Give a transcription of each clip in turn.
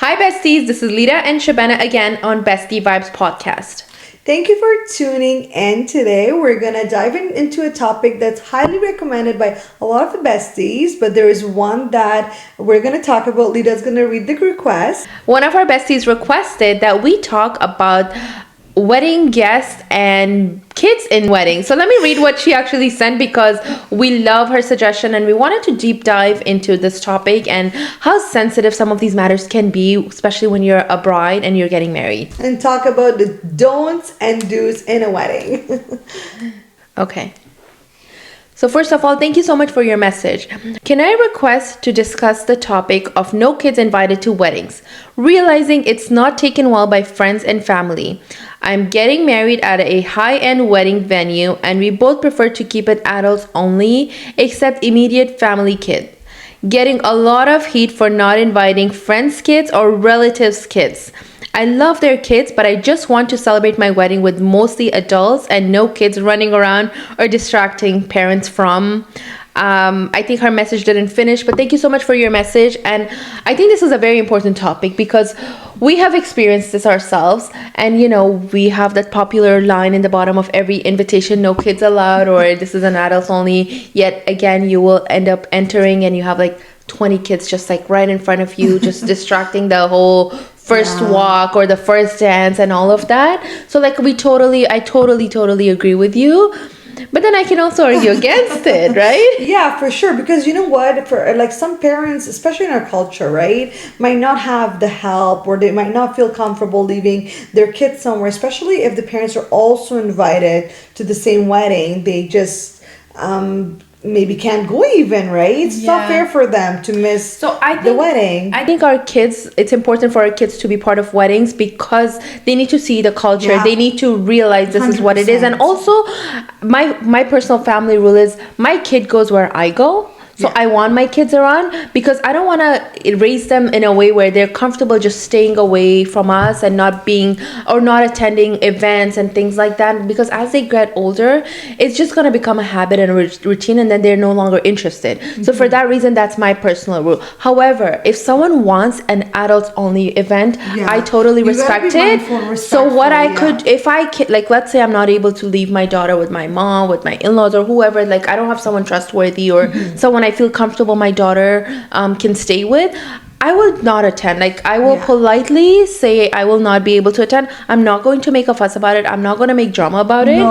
Hi, besties. This is Lita and Shabana again on Bestie Vibes podcast. Thank you for tuning in today. We're going to dive into a topic that's highly recommended by a lot of the besties, but there is one that we're going to talk about. Lita's going to read the request. One of our besties requested that we talk about wedding guests and kids in weddings. So let me read what she actually sent because we love her suggestion and we wanted to deep dive into this topic and how sensitive some of these matters can be, especially when you're a bride and you're getting married. And talk about the don'ts and do's in a wedding. Okay. So first of all, thank you so much for your message. Can I request to discuss the topic of no kids invited to weddings, realizing it's not taken well by friends and family? I'm getting married at a high-end wedding venue and we both prefer to keep it adults only, except immediate family kid. Getting a lot of heat for not inviting friends' kids or relatives' kids. I love their kids, but I just want to celebrate my wedding with mostly adults and no kids running around or distracting parents from. I think her message didn't finish, but thank you so much for your message. And I think this is a very important topic because we have experienced this ourselves. And, you know, we have that popular line in the bottom of every invitation, no kids allowed, or this is an adults only. Yet again, you will end up entering and you have like 20 kids just like right in front of you, just distracting the whole first walk or the first dance and all of that. So like I totally agree with you. But then I can also argue against it, right? Yeah, for sure. Because you know what? For like some parents, especially in our culture, right, might not have the help or they might not feel comfortable leaving their kids somewhere, especially if the parents are also invited to the same wedding. They just maybe can't go even, right? It's not fair for them to miss the wedding. I think it's important for our kids to be part of weddings because they need to see the culture. Yeah. They need to realize this 100%. Is what it is. And also, my personal family rule is my kid goes where I go. So I want my kids around because I don't want to raise them in a way where they're comfortable just staying away from us and not attending events and things like that. Because as they get older, it's just going to become a habit and a routine and then they're no longer interested. Mm-hmm. So for that reason, that's my personal rule. However, if someone wants an adults only event, I totally respect it. So what I could, like, let's say I'm not able to leave my daughter with my mom, with my in-laws or whoever, like I don't have someone trustworthy or someone I feel comfortable my daughter can stay with, I will not attend. Like I will politely say I will not be able to attend. I'm not going to make a fuss about it. I'm not going to make drama about it.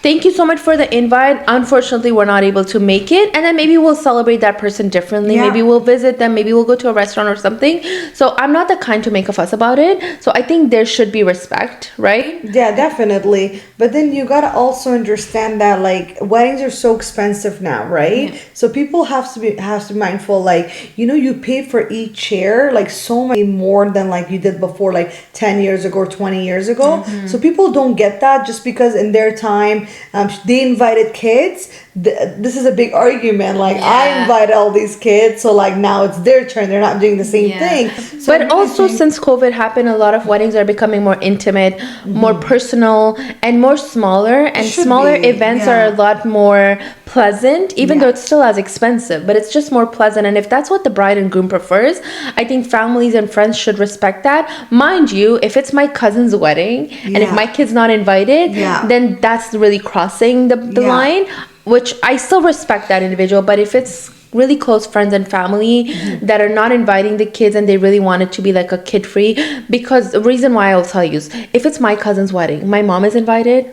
Thank you so much for the invite. Unfortunately, we're not able to make it. And then maybe we'll celebrate that person differently. Yeah. Maybe we'll visit them. Maybe we'll go to a restaurant or something. So I'm not the kind to make a fuss about it. So I think there should be respect, right? Yeah, definitely. But then you got to also understand that like weddings are so expensive now, right? Yeah. So people have to be mindful, like, you know, you pay for each chair like so much more than like you did before, like 10 years ago or 20 years ago. Mm-hmm. So people don't get that just because in their time they invited kids. This is a big argument. Like I invited all these kids, so like now it's their turn. They're not doing the same thing. So but also since COVID happened, a lot of weddings are becoming more intimate, more personal, and more smaller. And smaller events are a lot more pleasant, even though it's still as expensive. But it's just more pleasant. And if that's what the bride and groom prefers, I think families and friends should respect that. Mind you, if it's my cousin's wedding and if my kid's not invited, then that's really crossing the line. Which I still respect that individual, but if it's really close friends and family that are not inviting the kids and they really want it to be like a kid-free, because the reason why I'll tell you is if it's my cousin's wedding, my mom is invited,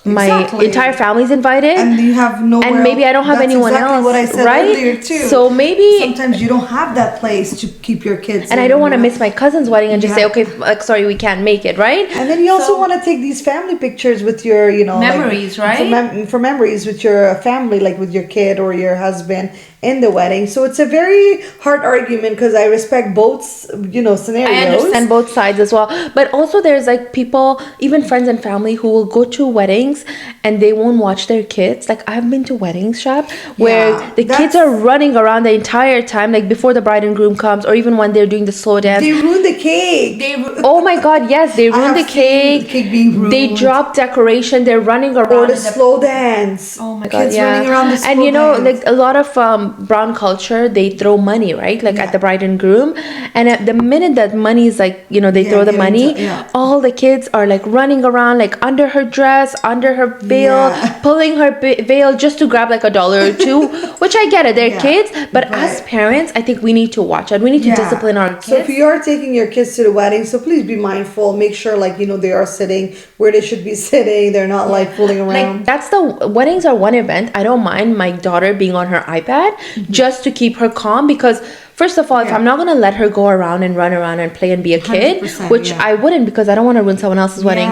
my entire family's invited, and you have no, and maybe I don't have anyone else. What I said earlier too. So maybe sometimes you don't have that place to keep your kids, and I don't want to miss my cousin's wedding and just say, okay, like sorry, we can't make it, right? And then you also want to take these family pictures with your, you know, memories, like, right? For memories with your family, like with your kid or your husband in the wedding. So it's a very hard argument because I respect both, you know, scenarios. I understand both sides as well. But also there's like people, even friends and family, who will go to weddings and they won't watch their kids. Like I've been to weddings, Shab, where the kids are running around the entire time, like before the bride and groom comes, or even when they're doing the slow dance. They ruin the cake. Oh my God, yes, they ruin the cake. The cake being ruined. They drop decoration. They're running around. Or the slow dance. Oh my God, kids running around the slow and you know, dance. like a lot of brown culture, they throw money, right? Like at the bride and groom. And at the minute that money is like, they throw the money, all the kids are like running around, like under her dress, under her veil, pulling her veil just to grab like $1 or $2, which I get it. They're kids. But as parents, I think we need to watch it. We need to discipline our kids. So if you are taking your kids to the wedding, so please be mindful. Make sure like, they are sitting where they should be sitting. They're not like fooling around. Like weddings are one event. I don't mind my daughter being on her iPad just to keep her calm, because first of all, if I'm not going to let her go around and run around and play and be a kid, which I wouldn't, because I don't want to ruin someone else's wedding.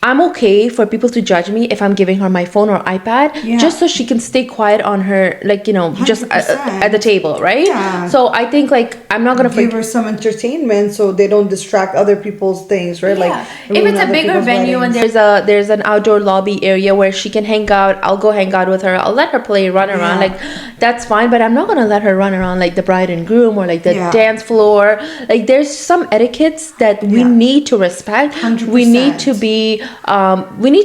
I'm okay for people to judge me if I'm giving her my phone or iPad just so she can stay quiet on her, like, just at the table, right? Yeah. So I think, like, I'm not going to give her some entertainment so they don't distract other people's things, right? Like, if it's a bigger venue and there's an outdoor lobby area where she can hang out, I'll go hang out with her. I'll let her play, run around. Like, that's fine. But I'm not going to let her run around like the bride and groom or like the dance floor. Like, there's some etiquettes that we need to respect. 100%. We need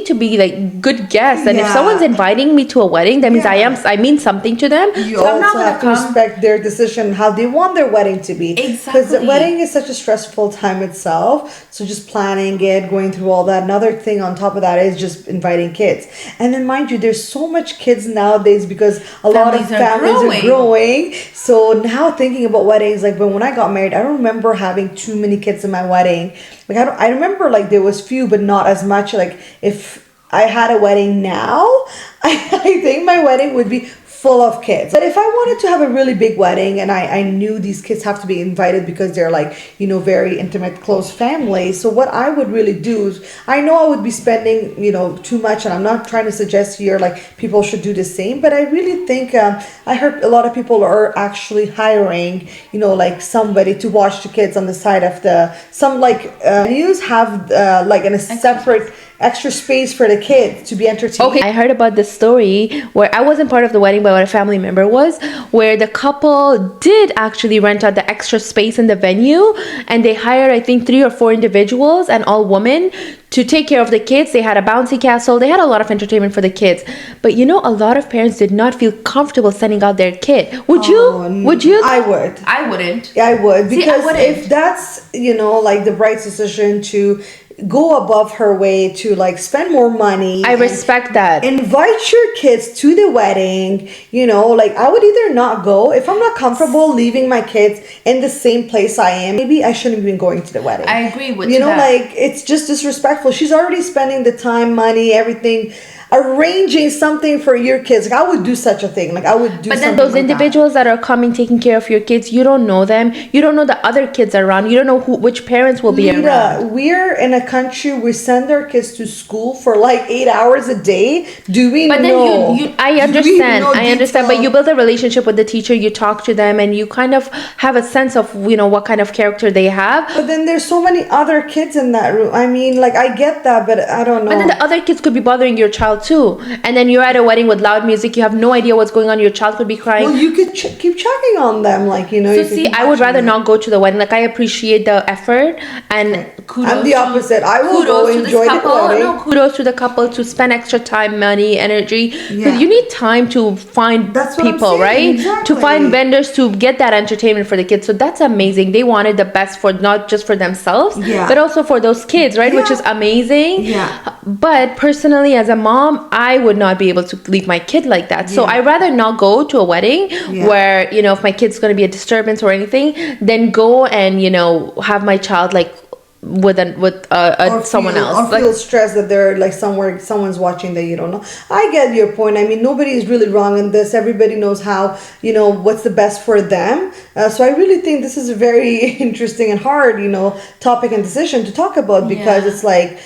to be like good guests, and if someone's inviting me to a wedding, that means I mean something to them. You also I'm not have to respect their decision, how they want their wedding to be. Exactly. Because the wedding is such a stressful time itself. So just planning it, going through all that. Another thing on top of that is just inviting kids. And then mind you, there's so much kids nowadays because a lot of families are growing. So now thinking about weddings, like when I got married, I don't remember having too many kids in my wedding. Like I remember like there was few, but not as much. Like if I had a wedding now, I think my wedding would be full of kids. But if I wanted to have a really big wedding and I knew these kids have to be invited because they're like, very intimate, close family. So what I would really do is, I know I would be spending, too much, and I'm not trying to suggest here like people should do the same, but I really think I heard a lot of people are actually hiring, like somebody to watch the kids on the side of some venues have like in a separate extra space for the kids to be entertained. Okay, I heard about this story where I wasn't part of the wedding, but what a family member was, where the couple did actually rent out the extra space in the venue, and they hired, I think, 3 or 4 individuals, and all women, to take care of the kids. They had a bouncy castle. They had a lot of entertainment for the kids. But a lot of parents did not feel comfortable sending out their kid. Would you? Would you? I would. I wouldn't. Yeah, I would. Because if that's, like the bride's decision to go above her way to like spend more money, I respect that. Invite your kids to the wedding, like I would either not go if I'm not comfortable leaving my kids in the same place I am. Maybe I shouldn't be going to the wedding. I agree with you. Like it's just disrespectful. She's already spending the time, money, everything, arranging something for your kids. Like I would do such a thing. Like I would do. But then those individuals that are coming, taking care of your kids, you don't know them. You don't know the other kids around. You don't know which parents will be around. We're in a country we send our kids to school for like 8 hours a day. Do we know? But then I understand. But you build a relationship with the teacher. You talk to them, and you kind of have a sense of what kind of character they have. But then there's so many other kids in that room. I mean, like I get that, but I don't know. But then the other kids could be bothering your child too, and then you're at a wedding with loud music. You have no idea what's going on. Your child could be crying. Well, you could keep checking on them, like So see, I would rather not go to the wedding. Like I appreciate the effort, and kudos. I'm the opposite. I will go enjoy the wedding. No, kudos to the couple to spend extra time, money, energy, because you need time to find people, right? Exactly. To find vendors to get that entertainment for the kids. So that's amazing. They wanted the best for not just for themselves, but also for those kids, right? Which is amazing. Yeah. But personally, as a mom, I would not be able to leave my kid like that. So I'd rather not go to a wedding where, if my kid's going to be a disturbance or anything, then go and, have my child like with someone else. Or feel stressed that they're like someone's watching that you don't know. I get your point. I mean, nobody is really wrong in this. Everybody knows how, what's the best for them. So I really think this is a very interesting and hard, topic and decision to talk about, because it's like,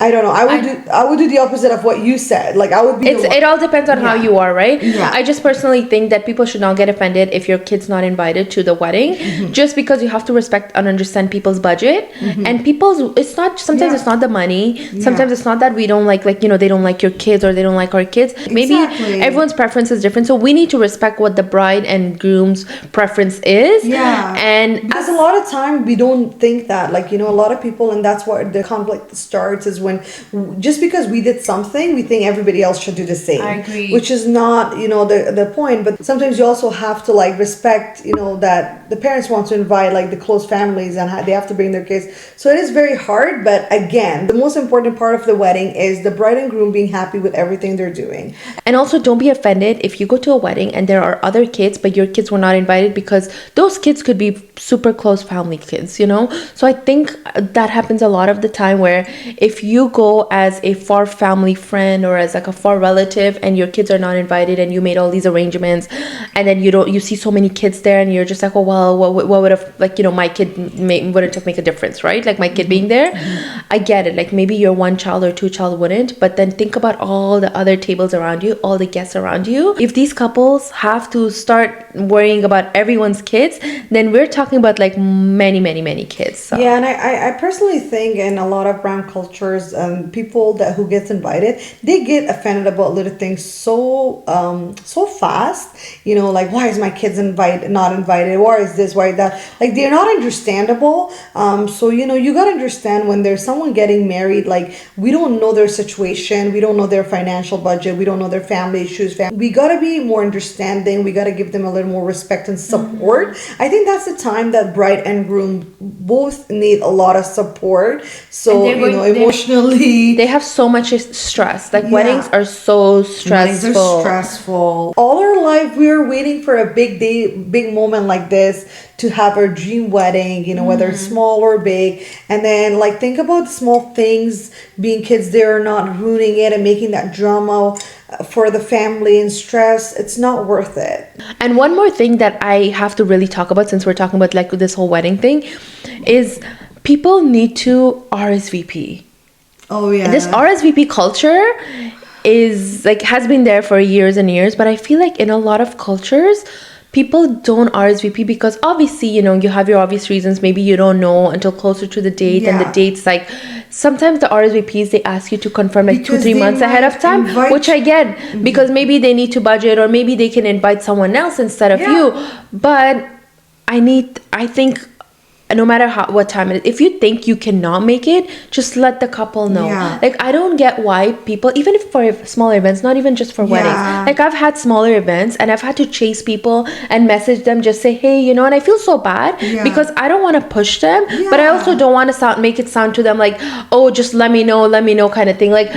I don't know. I would do the opposite of what you said. Like I would be. It all depends on how you are, right? Yeah. I just personally think that people should not get offended if your kid's not invited to the wedding, just because you have to respect and understand people's budget and people's. It's not sometimes it's not the money. Sometimes it's not that we don't like they don't like your kids or they don't like our kids. Maybe everyone's preference is different, so we need to respect what the bride and groom's preference is. Yeah. And because a lot of time we don't think that, a lot of people, and that's where the conflict starts, is when just because we did something, we think everybody else should do the same. I agree. Which is not, the point. But sometimes you also have to like respect, that the parents want to invite like the close families and they have to bring their kids. So it is very hard. But again, the most important part of the wedding is the bride and groom being happy with everything they're doing. And also, don't be offended if you go to a wedding and there are other kids, but your kids were not invited, because those kids could be super close family kids, So I think that happens a lot of the time, where if you go as a far family friend or as like a far relative and your kids are not invited and you made all these arrangements, and then you see so many kids there and you're just like, oh well, what would have, like, my kid wouldn't have make a difference, right? Like my kid being there. I get it, like maybe your one child or two child wouldn't, but then think about all the other tables around you, all the guests around you. If these couples have to start worrying about everyone's kids, then we're talking about like many kids. So. Yeah, and I personally think in a lot of brown cultures, people who gets invited, they get offended about little things so fast. Like, why is my kids not invited? Why is this? Why is that? Like, they're not understandable. So you gotta understand, when there's someone getting married, like, we don't know their situation, we don't know their financial budget, we don't know their family issues. We gotta be more understanding. We gotta give them a little more respect and support. I think that's the time that bride and groom both need a lot of support. So emotionally, they have so much stress. Like weddings are so stressful. Weddings are stressful. All our life we are waiting for a big day, big moment like this to have our dream wedding, whether it's small or big. And then like think about small things, being kids there, not ruining it and making that drama for the family and stress. It's not worth it. And one more thing that I have to really talk about, since we're talking about like this whole wedding thing, is people need to RSVP. Oh yeah. This RSVP culture is like has been there for years and years, but I feel like in a lot of cultures people don't RSVP because obviously, you have your obvious reasons. Maybe you don't know until closer to the date, and the date's like, sometimes the RSVPs, they ask you to confirm like because 2-3 months ahead of time, which I get, because maybe they need to budget, or maybe they can invite someone else instead of you. But I think no matter what time it is, if you think you cannot make it, just let the couple know. Like, I don't get why people, even if for smaller events, not even just for weddings, like I've had smaller events and I've had to chase people and message them, just say, hey, and I feel so bad because I don't want to push them, but I also don't want to make it sound to them like, oh, just let me know kind of thing. Like,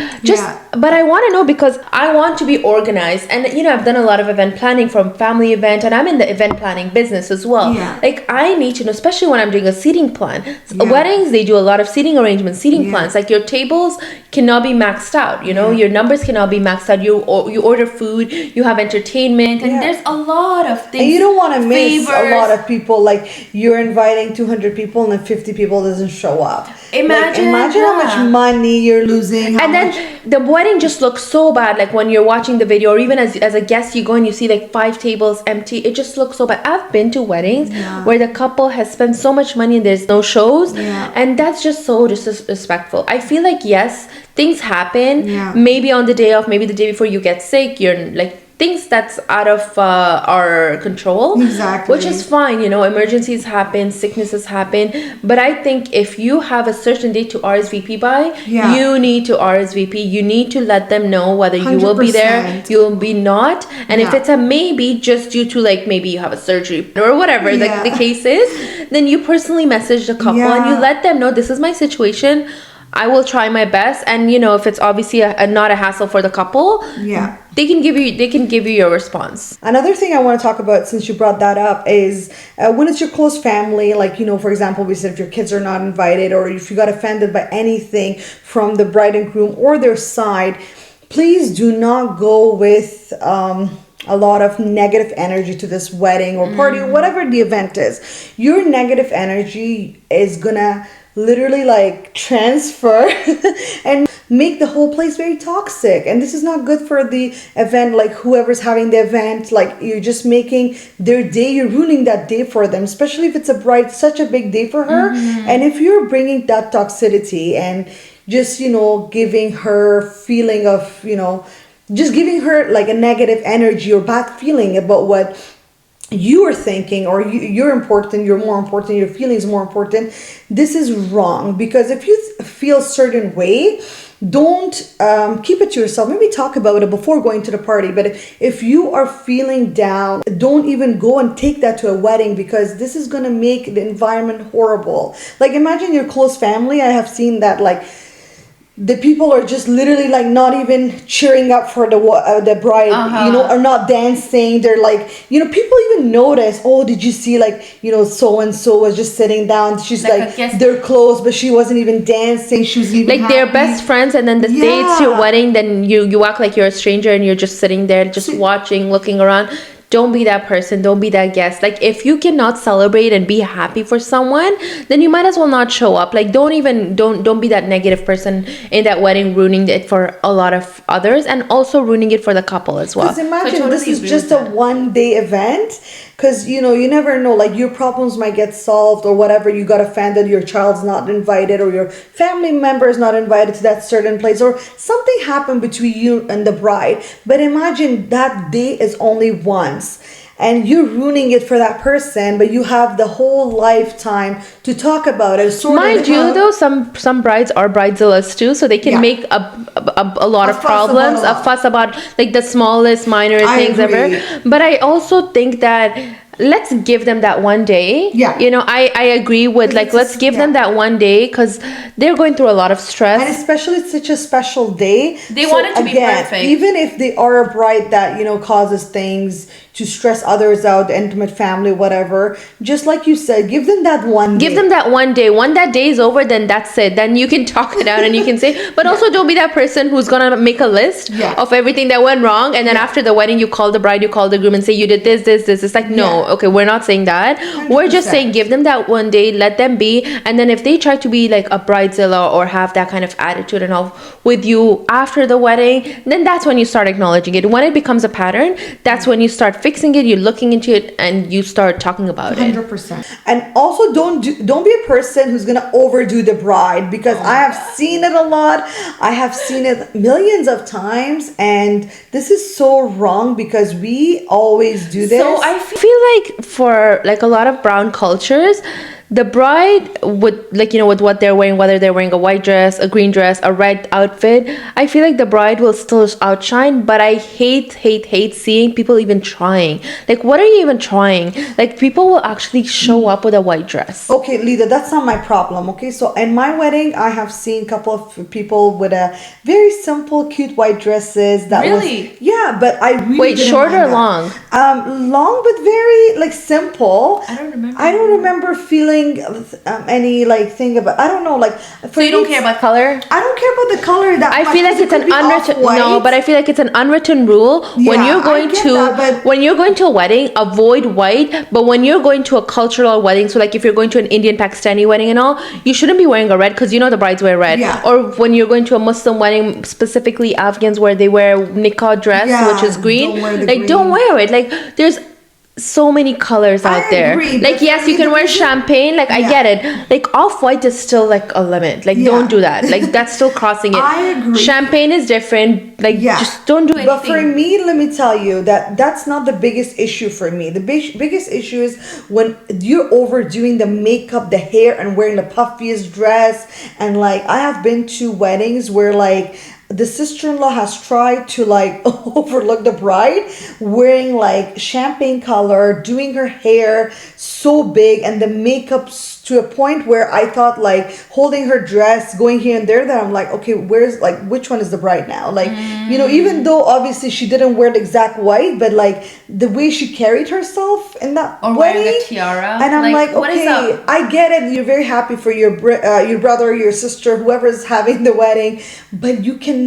but I want to know because I want to be organized. And I've done a lot of event planning, from family event, and I'm in the event planning business as well. Like, I need to know, especially when I'm doing a seating plan. Weddings, they do a lot of seating arrangements, seating plans. Like, your tables cannot be maxed out, your numbers cannot be maxed out. You order food, you have entertainment, and there's a lot of things. And you don't want to miss a lot of people. Like, you're inviting 200 people and then 50 people doesn't show up. Imagine how much money you're losing. And then the wedding just looks so bad. Like, when you're watching the video, or even as a guest, you go and you see like 5 tables empty. It just looks so bad. I've been to weddings where the couple has spent so much money and there's no shows, and that's just so disrespectful. I feel like, yes, things happen. Maybe on the day of, maybe the day before, you get sick. You're like, things that's out of our control, which is fine. Emergencies happen, sicknesses happen, but I think if you have a certain date to RSVP by, you need to RSVP. You need to let them know whether you will be there, you will be not, and if it's a maybe just due to like maybe you have a surgery or whatever the case is, then you personally message the couple and you let them know, this is my situation, I will try my best. And if it's obviously not a hassle for the couple, they can give you your response. Another thing I want to talk about, since you brought that up, is when it's your close family, like, for example, we said if your kids are not invited, or if you got offended by anything from the bride and groom or their side, please do not go with a lot of negative energy to this wedding or party or whatever the event is. Your negative energy is gonna literally like transfer and make the whole place very toxic, and this is not good for the event. Like, whoever's having the event, like, you're just making their day, you're ruining that day for them, especially if it's a bride, such a big day for her. And if you're bringing that toxicity and just giving her feeling of just giving her like a negative energy or bad feeling about what you are thinking, or you're important, you're more important, your feelings more important, this is wrong. Because if you feel a certain way, don't keep it to yourself. Maybe talk about it before going to the party. But if you are feeling down, don't even go and take that to a wedding, because this is going to make the environment horrible. Like, imagine your close family. I have seen that, like, the people are just literally like not even cheering up for the bride, or not dancing. They're like, people even notice, oh, did you see, like, so and so was just sitting down, she's like they're close, but she wasn't even dancing, she was even like they're best friends, and then the day it's your wedding, then you act like you're a stranger and you're just sitting there just watching, looking around. Don't be that person. Don't be that guest. Like, if you cannot celebrate and be happy for someone, then you might as well not show up. Like, don't be that negative person in that wedding, ruining it for a lot of others, and also ruining it for the couple as well. Because imagine this is just a one-day event. Because, you never know, like, your problems might get solved or whatever. You got offended, your child's not invited, or your family member is not invited to that certain place, or something happened between you and the bride. But imagine that day is only once, and you're ruining it for that person, but you have the whole lifetime to talk about it. Mind you, though, some brides are bridezillas too, so they can make a lot of problems, a fuss about like the smallest minor things ever. But I also think that let's give them that one day. I agree with, like, let's give them that one day, because they're going through a lot of stress, and especially it's such a special day. They want it to be perfect, even if they are a bride that causes things to stress others out, intimate family, whatever. Just like you said, give them that one day. Give them that one day. When that day is over, then that's it. Then you can talk it out and you can say, but also don't be that person who's gonna make a list of everything that went wrong, and then after the wedding you call the bride, you call the groom and say you did this. It's like, no, okay, we're not saying that. 100%. We're just saying give them that one day, let them be, and then if they try to be like a bridezilla or have that kind of attitude and all with you after the wedding, then that's when you start acknowledging it. When it becomes a pattern, that's when you start fixing it, you're looking into it, and you start talking about 100%. And also don't be a person who's gonna overdo the bride, because I have seen it a lot. I have seen it millions of times, and this is so wrong, because we always do this. So I feel like for like a lot of brown cultures, the bride would, like, with what they're wearing, whether they're wearing a white dress, a green dress, a red outfit, I feel like the bride will still outshine. But I hate seeing people even trying. Like, what are you even trying? Like, people will actually show up with a white dress. Okay, Lida, that's not my problem. Okay, so in my wedding, I have seen a couple of people with a very simple, cute white dresses. That really? But I really wait, short or long? Long, but very like simple. I don't remember feeling any like thing about. I don't know, like. So you don't care about color? I don't care about the color that much. I feel like it's an unwritten. No, but I feel like it's an unwritten rule. When you're going to a wedding, avoid white. But when you're going to a cultural wedding, so like if you're going to an Indian Pakistani wedding and all, you shouldn't be wearing a red, because the brides wear red. Or when you're going to a Muslim wedding, specifically Afghans, where they wear nikah dress, which is green. Don't wear it. Like, there's so many colors out there. Like, yes, you can wear champagne. Like, I get it. Like, off-white is still like a limit. Like, don't do that. Like, that's still crossing it. I agree. Champagne is different. Like, just don't do anything. But for me, let me tell you that's not the biggest issue for me. The biggest issue is when you're overdoing the makeup, the hair, and wearing the puffiest dress. And like, I have been to weddings where like the sister-in-law has tried to like overlook the bride wearing like champagne color, doing her hair so big, and the makeup to a point where I thought like holding her dress, going here and there, that I'm like, okay, where's like, which one is the bride now? Like, even though obviously she didn't wear the exact white, but like the way she carried herself in that or wedding, wearing a tiara, and I'm like, what is okay, up? I get it. You're very happy for your brother, your sister, whoever's having the wedding, but you cannot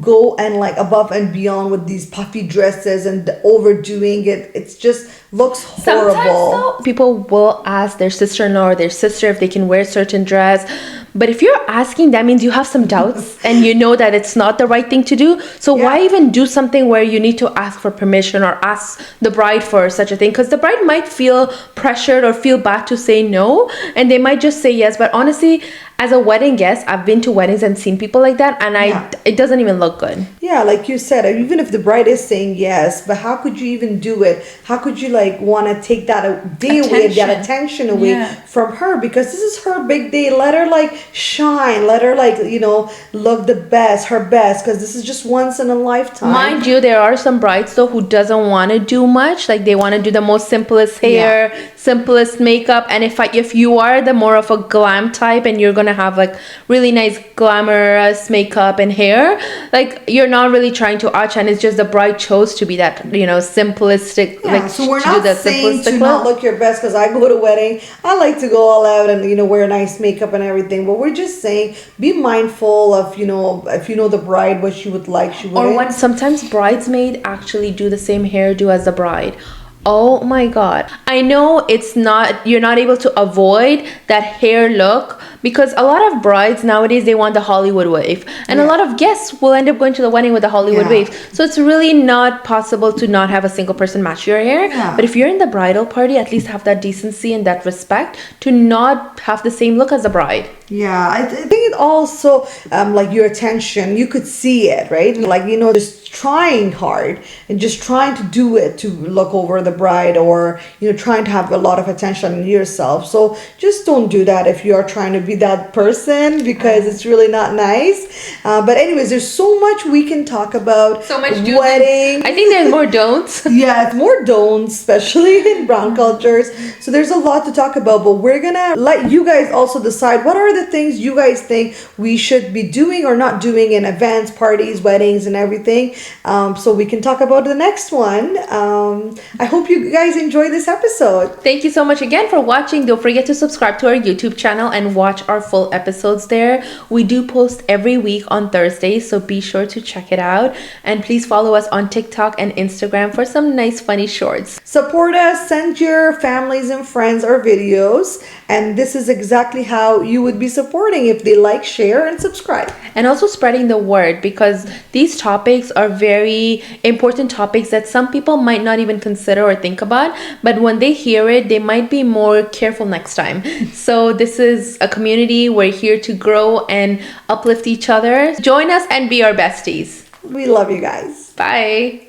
go and like above and beyond with these puffy dresses and overdoing it. It's just looks horrible. Sometimes, though, people will ask their sister-in-law or their sister if they can wear certain dress, But if you're asking, that means you have some doubts and you know that it's not the right thing to do. So why even do something where you need to ask for permission or ask the bride for such a thing? Because the bride might feel pressured or feel bad to say no, and they might just say yes. But honestly, as a wedding guest, I've been to weddings and seen people like that, and it doesn't even look good. Yeah, like you said, even if the bride is saying yes, but how could you even do it? How could you like want to take that day away, that attention away from her? Because this is her big day. Let her like shine. Let her like, you know, look the best, her best, because this is just once in a lifetime. Mind you, there are some brides though who doesn't want to do much. Like they want to do the most simplest hair, simplest makeup. And if you are the more of a glam type and you're gonna have like really nice glamorous makeup and hair, like you're not really trying to arch, and it's just the bride chose to be that, you know, simplistic. Like so we're not saying to not look your best, because I go to wedding, I like to go all out and, you know, wear nice makeup and everything, but we're just saying be mindful of, you know, if you know the bride what she would like, she would. Or when sometimes bridesmaid actually do the same hairdo as the bride. Oh my god. I know you're not able to avoid that hair look, because a lot of brides nowadays, they want the Hollywood wave, and a lot of guests will end up going to the wedding with the Hollywood wave. So it's really not possible to not have a single person match your hair. But if you're in the bridal party, at least have that decency and that respect to not have the same look as the bride. Yeah, I think it also like your attention, you could see it, right? Like, you know, just trying hard and just trying to do it to look over the bride, or, you know, trying to have a lot of attention on yourself. So just don't do that if you are trying to be that person, because it's really not nice. But anyways, there's so much we can talk about. So much wedding. I think there's more don'ts. Yeah, it's more don'ts, especially in brown cultures. So there's a lot to talk about, but we're gonna let you guys also decide what are the things you guys think we should be doing or not doing in events, parties, weddings, and everything. So we can talk about the next one. I hope you guys enjoy this episode. Thank you so much again for watching. Don't forget to subscribe to our YouTube channel and watch our full episodes there. We do post every week on Thursdays, so be sure to check it out. And please follow us on TikTok and Instagram for some nice funny shorts. Support us, send your families and friends our videos, and this is exactly how you would be supporting if they like, share, and subscribe. And also spreading the word, because these topics are very important topics that some people might not even consider or think about, but when they hear it, they might be more careful next time. So this is a community. We're here to grow and uplift each other. Join us and be our besties. We love you guys. Bye.